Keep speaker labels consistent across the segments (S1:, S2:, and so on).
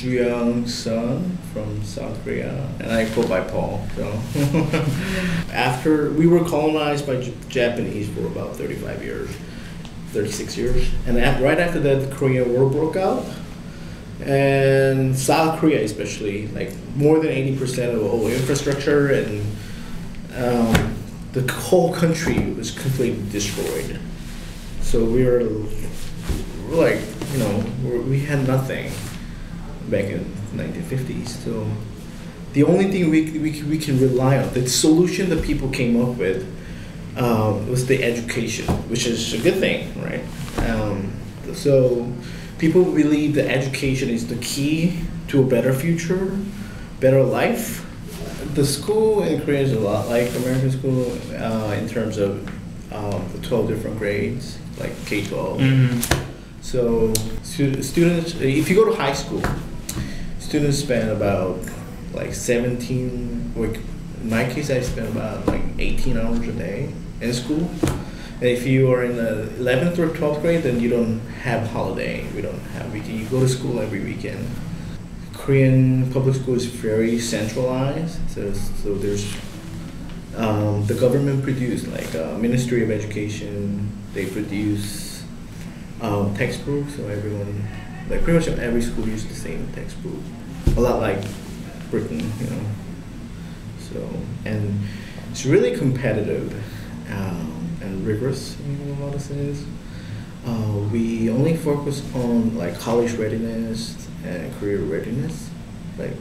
S1: Juyang Sun from South Korea, and I go by Paul. So after we were colonized by Japanese for about 35 years, 36 years, and right after that, the Korean War broke out, and South Korea especially, like more than 80% of the whole infrastructure and the whole country was completely destroyed. So we're like, we had nothing back in 1950s. So the only thing we can rely on, the solution that people came up with, was the education, which is a good thing, right? So people believe that education is the key to a better future, better life. The school in Korea is a lot like American school in terms of the 12 different grades, like K-12. Mm-hmm. So students, if you go to high school, students spend about like 17, like in my case I spend about like 18 hours a day in school. And if you are in the 11th or 12th grade, then you don't have holiday. We don't have weekend. You go to school every weekend. Korean public school is very centralized. So there's the government produce like Ministry of Education. They produce textbooks, so everyone, like pretty much every school uses the same textbook. A lot like Britain, So, and it's really competitive and rigorous in a lot of sense. We only focus on like college readiness and career readiness. Like,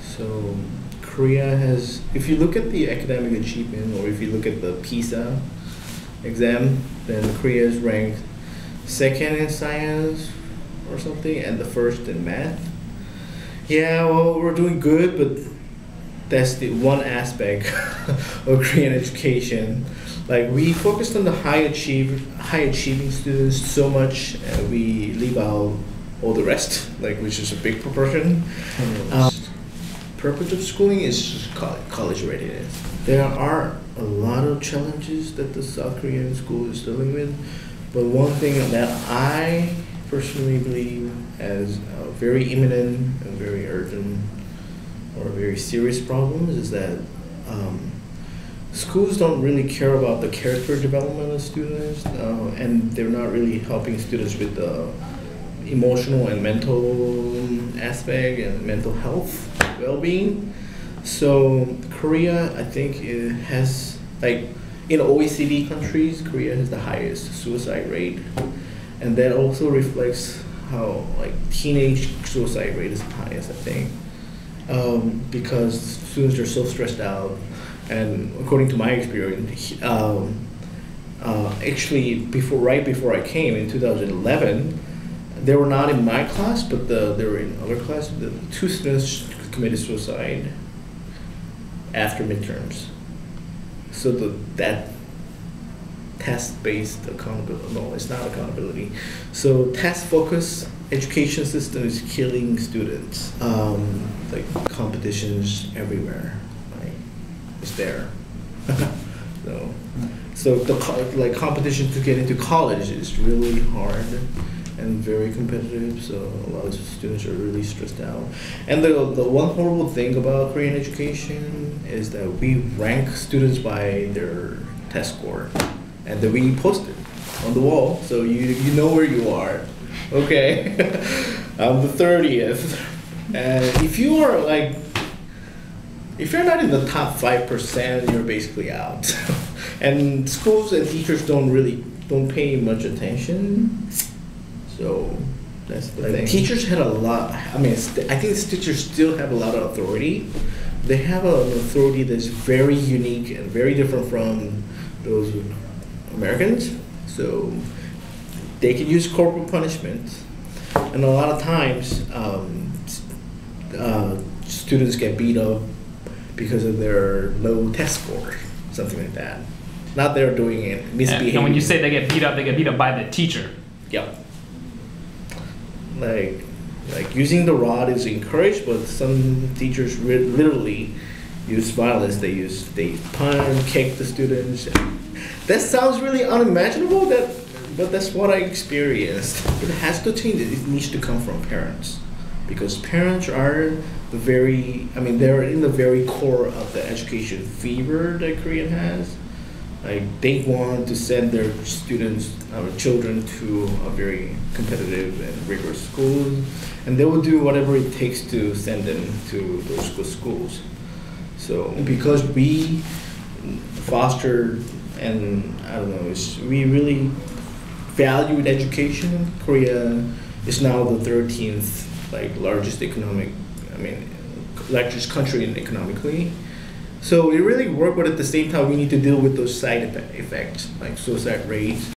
S1: so Korea has, if you look at the academic achievement or if you look at the PISA exam, then Korea is ranked second in science or something and the first in math. Yeah, well, we're doing good, but that's the one aspect of Korean education. Like, we focused on the high achieving students so much, and we leave out all the rest, like, which is a big proportion. Purpose of schooling is just college readiness. There are a lot of challenges that the South Korean school is dealing with, but one thing that I personally believe as a very imminent and very urgent or very serious problem is that schools don't really care about the character development of students, and they're not really helping students with the emotional and mental aspect and mental health, well-being. So Korea, I think, it has, like, in OECD countries, Korea has the highest suicide rate, and that also reflects how, like, teenage suicide rate is the highest, I think, because students are so stressed out. And according to my experience, actually, right before I came in 2011, they were not in my class, but they were in other class. The two students committed suicide after midterms. So that test-based accountability, no, it's not accountability. So test-focused education system is killing students. Like competitions everywhere, right? It's there. So the competition to get into college is really hard and very competitive, so a lot of students are really stressed out. And the one horrible thing about Korean education is that we rank students by their test score, and then we post it on the wall, so you know where you are. Okay, I'm the 30th, and if you're not in the top 5%, you're basically out. And schools and teachers don't pay much attention. So that's the thing. Teachers had a lot. I mean, I think teachers still have a lot of authority. They have an authority that's very unique and very different from those Americans. So they can use corporal punishment, and a lot of times students get beat up because of their low test score, something like that. Not they're doing it misbehaving.
S2: And when you say they get beat up by the teacher.
S1: Yep. Like using the rod is encouraged, but some teachers literally use violence. They punch, kick the students. That sounds really unimaginable. But that's what I experienced. It has to change. It needs to come from parents. because parents are they're in the very core of the education fever that Korea has. Like they want to send their students, children to a very competitive and rigorous schools, and they will do whatever it takes to send them to those good schools. So because we foster and we really valued education. Korea is now the 13th largest largest country economically. So it really worked, but at the same time we need to deal with those side effects like suicide rates